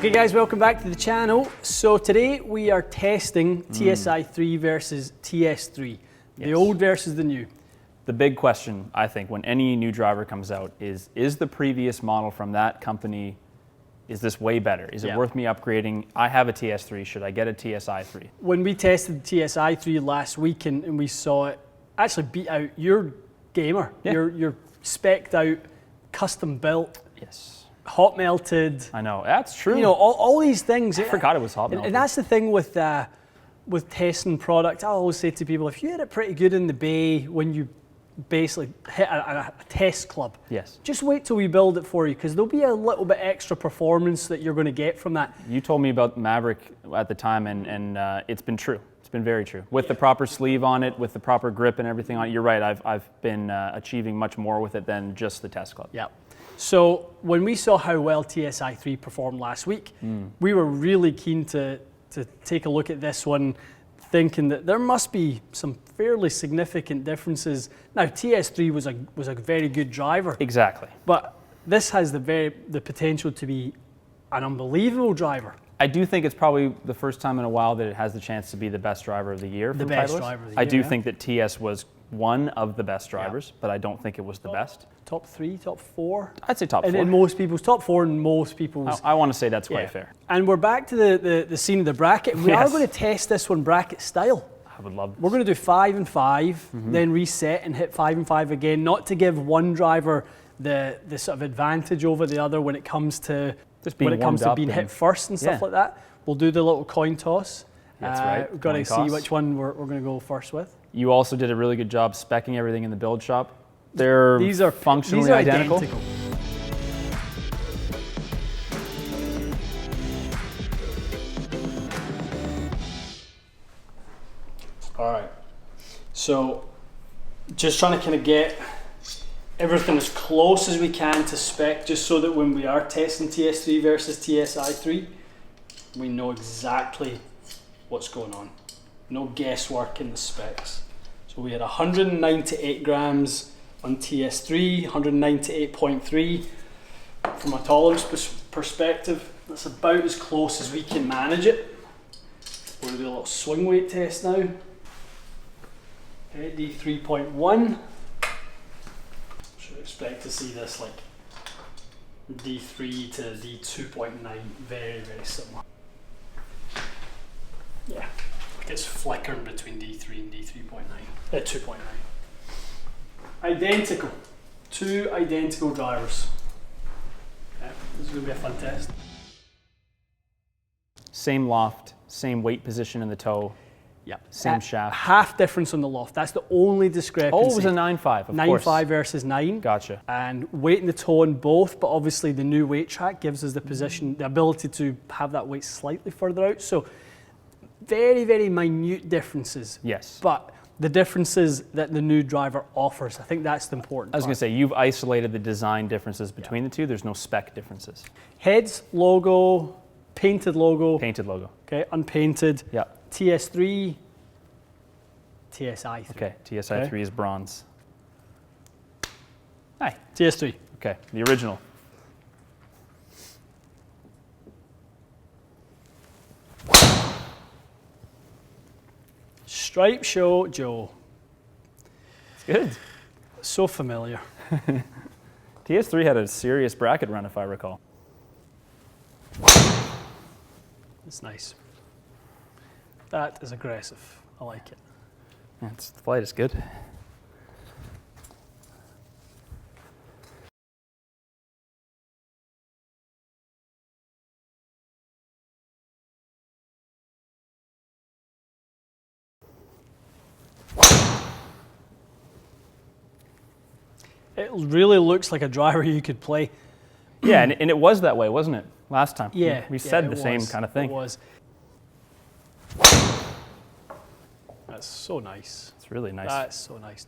Okay guys, welcome back to the channel. So today we are testing TSi 3 versus TS3. The old versus the new. The big question, I think, when any new driver comes out is the previous model from that company, is this way better? Is it worth me upgrading? I have a TS3, should I get a TSi 3? When we tested the TSi 3 last week and we saw it actually beat out your gamer, your spec'd out, custom built. Yes. Hot melted. I know, that's true. You know, all these things. I forgot it was hot melted. And that's the thing with testing product. I always say to people, if you had it pretty good in the bay when you basically hit a test club, just wait till we build it for you, because there'll be a little bit extra performance that you're going to get from that. You told me about Mavrik at the time, and it's been true. It's been very true. With the proper sleeve on it, with the proper grip and everything on it, you're right, I've been achieving much more with it than just the test club. Yeah. So when we saw how well TSi 3 performed last week, we were really keen to take a look at this one, thinking that there must be some fairly significant differences. Now TS3 was a very good driver. Exactly. But this has the potential to be an unbelievable driver. I do think it's probably the first time in a while that it has the chance to be the best driver of the year. The best driver of the year. I do think that TS was one of the best drivers, but I don't think it was the best. Top 3, top 4? I'd say top 4. In most people's top 4 in most people's. I want to say that's quite fair. And we're back to the scene of the bracket. We are going to test this one bracket style. I would love this. We're going to do 5 and 5, then reset and hit 5 and 5 again, not to give one driver the sort of advantage over the other when it comes to being hit first and stuff like that. We'll do the little coin toss. That's right. We've got to see which one we're going to go first with. You also did a really good job speccing everything in the build shop. These are functionally identical. All right. So just trying to kind of get everything as close as we can to spec, just so that when we are testing TS3 versus TSi 3, we know exactly what's going on. No guesswork in the specs. So we had 198 grams on TS3, 198.3. From a tolerance perspective, that's about as close as we can manage it. We're going to do a little swing weight test now. Okay, D3.1. Should expect to see this like D3 to D2.9, very, very similar. Yeah, like it's flickering between D3 and D3.9, 2.9. Identical, 2 identical drivers. Okay, this is going to be a fun test. Same loft, same weight position in the toe. Yep. Same shaft. Half difference on the loft. That's the only discrepancy. Oh, it was a 9.5, of course. 9.5 versus 9. Gotcha. And weight in the toe on both, but obviously the new weight track gives us the position, the ability to have that weight slightly further out. So very, very minute differences. Yes. But the differences that the new driver offers, I think that's the important part. I was going to say, you've isolated the design differences between the two. There's no spec differences. Heads, logo, painted logo. Painted logo. Okay, unpainted. Yeah. TS3, TSi 3. Okay, TSi 3 is bronze. Hi. TS3. Okay, the original. Stripe Show Joe. It's good. So familiar. TS3 had a serious bracket run, if I recall. It's nice. That is aggressive. I like it. Yeah, the flight is good. It really looks like a driver you could play. Yeah, and it was that way, wasn't it? Last time. Yeah. We said the same kind of thing. It was. That's so nice. It's really nice. That's so nice.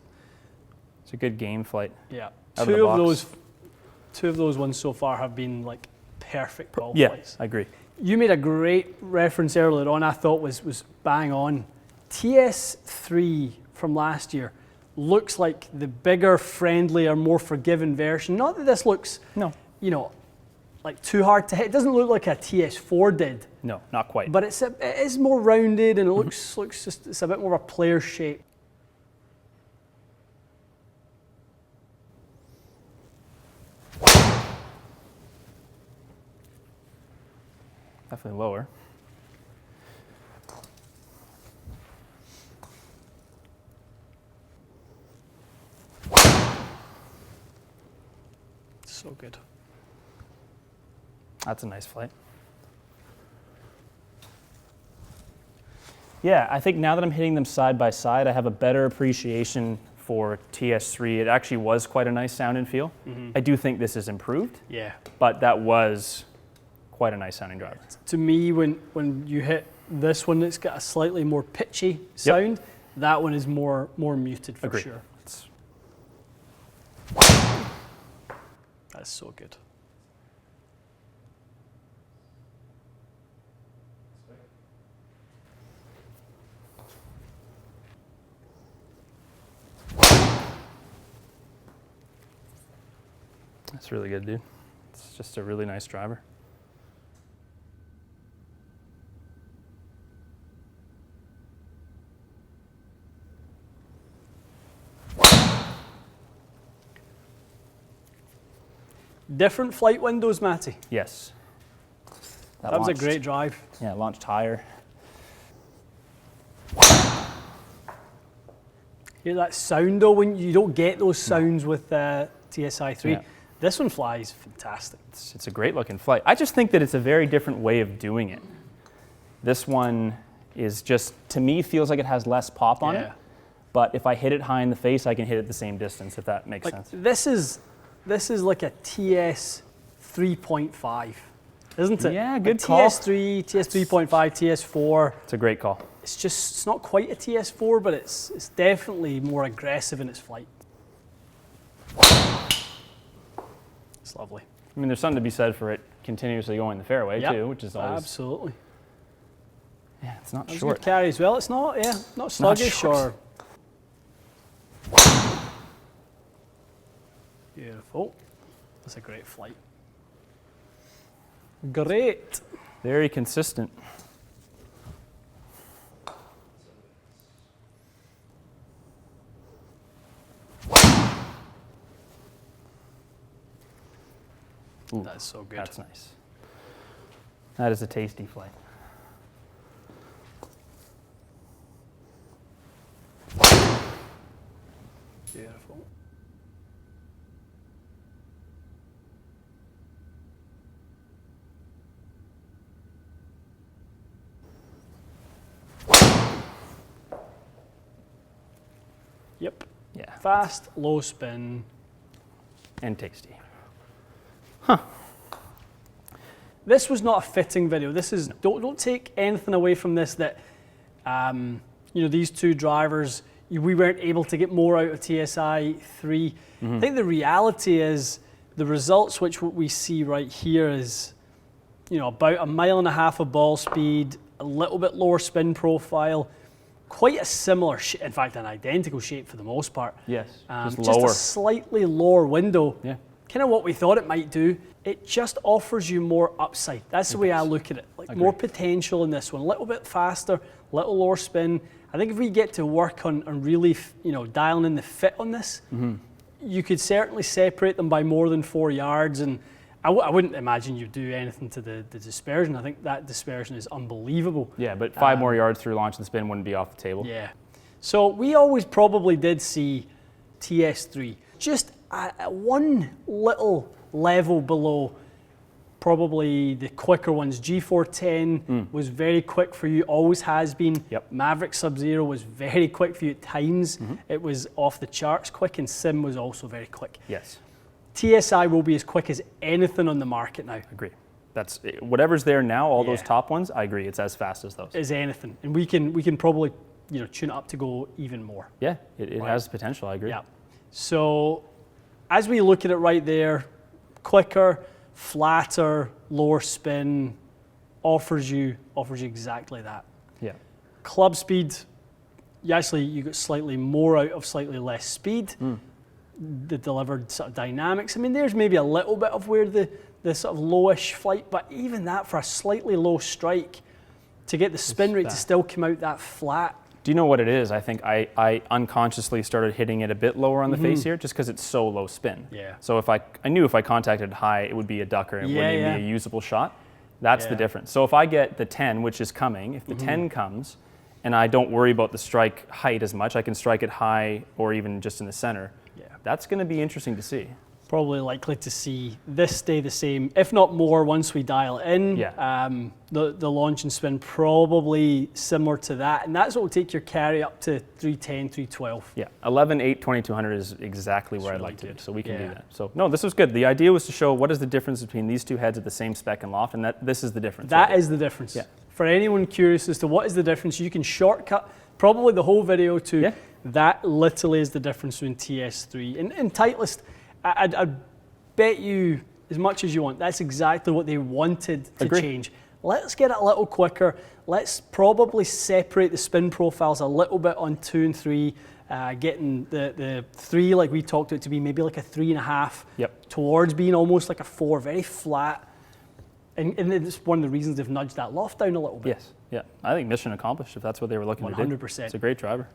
It's a good game flight. Yeah. Two of those ones so far have been like perfect ball Yeah, flights. I agree. You made a great reference earlier on, I thought was bang on. TS3 from last year looks like the bigger, friendlier, more forgiving version. Not that this looks, you know, like too hard to hit. It doesn't look like a TS4 did. No, not quite. But it is more rounded, and it looks just, it's a bit more of a player shape. Definitely lower. So good. That's a nice flight. Yeah, I think now that I'm hitting them side by side, I have a better appreciation for TS3. It actually was quite a nice sound and feel. I do think this is improved. Yeah. But that was quite a nice sounding driver. To me, when you hit this one, it's got a slightly more pitchy sound. That one is more muted for sure. That's so good. That's really good, dude. It's just a really nice driver. Different flight windows, Matty. Yes. That was a great drive. Yeah, launched higher. Hear that sound though, when you don't get those sounds with TSi 3. Yeah. This one flies fantastic. It's a great looking flight. I just think that it's a very different way of doing it. This one is just, to me, feels like it has less pop on it. But if I hit it high in the face, I can hit it the same distance, if that makes sense. This is like a TS 3.5, isn't it? Yeah, good call. TS3, TS 3.5, TS4. It's a great call. It's not quite a TS4, but it's definitely more aggressive in its flight. It's lovely. I mean, there's something to be said for it continuously going the fairway too, which is always absolutely. Yeah, it's not That's short. a good carry as well. It's not not sluggish or. Beautiful. That's a great flight. Great. Very consistent. Ooh, that's so good. That's nice. That is a tasty flight. Beautiful. Yep. Yeah. Fast, low spin. And tasty. This was not a fitting video. This is don't take anything away from this that these two drivers, we weren't able to get more out of TSi 3. I think the reality is the results which we see right here is about 1.5 miles of ball speed, a little bit lower spin profile, quite a similar, in fact an identical shape for the most part. Yes, just lower. a slightly lower window. Yeah. Kind of what we thought it might do. It just offers you more upside. That's the way I look at it. Like more potential in this one. A little bit faster, a little lower spin. I think if we get to work on really, dialing in the fit on this, you could certainly separate them by more than 4 yards. And I wouldn't imagine you'd do anything to the dispersion. I think that dispersion is unbelievable. Yeah, but 5 more yards through launch and spin wouldn't be off the table. Yeah. So we always probably did see TS3 just one little level below probably the quicker ones. G410 was very quick for you, always has been. Yep. Mavrik Sub-Zero was very quick for you at times. It was off the charts quick, and SIM was also very quick. Yes. TSi will be as quick as anything on the market now. Agree. That's whatever's there now, all those top ones, I agree, it's as fast as those. As anything. And we can probably tune it up to go even more. Yeah, it has potential, I agree. Yeah. So as we look at it right there, quicker, flatter, lower spin, offers you exactly that. Yeah. Club speed, you got slightly more out of slightly less speed. the delivered sort of dynamics. I mean, there's maybe a little bit of where the sort of lowish flight, but even that for a slightly low strike, to get the spin rate to still come out that flat. Do you know what it is? I think I unconsciously started hitting it a bit lower on the face here, just because it's so low spin. Yeah. So if I knew if I contacted high, it would be a ducker and it wouldn't even be a usable shot. That's the difference. So if I get the 10, which is coming, if the 10 comes, and I don't worry about the strike height as much, I can strike it high or even just in the center. Yeah. That's going to be interesting to see. Probably likely to see this stay the same, if not more, once we dial in. Yeah. The launch and spin probably similar to that, and that's what will take your carry up to 310, 312. Yeah, 11, 8, 2200 is exactly where I'd like to be, so we can do that. So no, this was good. The idea was to show what is the difference between these two heads at the same spec and loft, and this is the difference. That is the difference. Yeah. For anyone curious as to what is the difference, you can shortcut probably the whole video to that literally is the difference between TS3 and Titleist. I'd bet you as much as you want, that's exactly what they wanted to change. Let's get it a little quicker. Let's probably separate the spin profiles a little bit on 2 and 3, getting the 3, like we talked about, to be maybe like a 3.5, towards being almost like a 4, very flat. And it's one of the reasons they've nudged that loft down a little bit. Yes, yeah. I think mission accomplished if that's what they were looking to do. 100%. It's a great driver.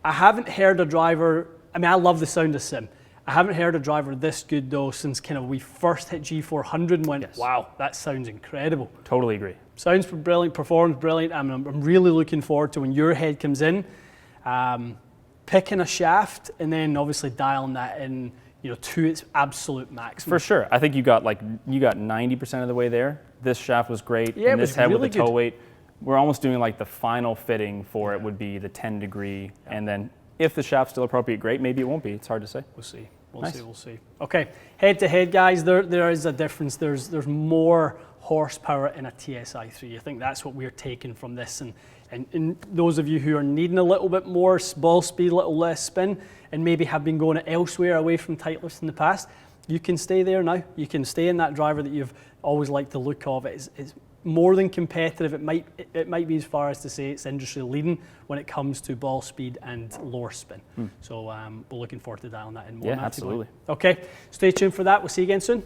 I haven't heard a driver, I mean, I love the sound of Sim. I haven't heard a driver this good though since kind of we first hit G400 and went, wow, that sounds incredible. Totally agree. Sounds brilliant, performs brilliant. I'm really looking forward to when your head comes in, picking a shaft and then obviously dialing that in, to its absolute maximum. For sure. I think you got 90% of the way there. This shaft was great. Yeah, and this head really with the toe weight, we're almost doing like the final fitting for it would be the 10 degree, and then if the shaft's still appropriate, great. Maybe it won't be. It's hard to say. We'll see. We'll see. Okay, head to head, guys. There is a difference. There's more horsepower in a TSi 3. I think that's what we're taking from this. And those of you who are needing a little bit more ball speed, a little less spin, and maybe have been going elsewhere away from Titleist in the past, you can stay there now. You can stay in that driver that you've always liked the look of. It's more than competitive. It might be as far as to say it's industry leading when it comes to ball speed and lower spin. So we're looking forward to dialing that in more. Yeah, absolutely. Okay, stay tuned for that. We'll see you again soon.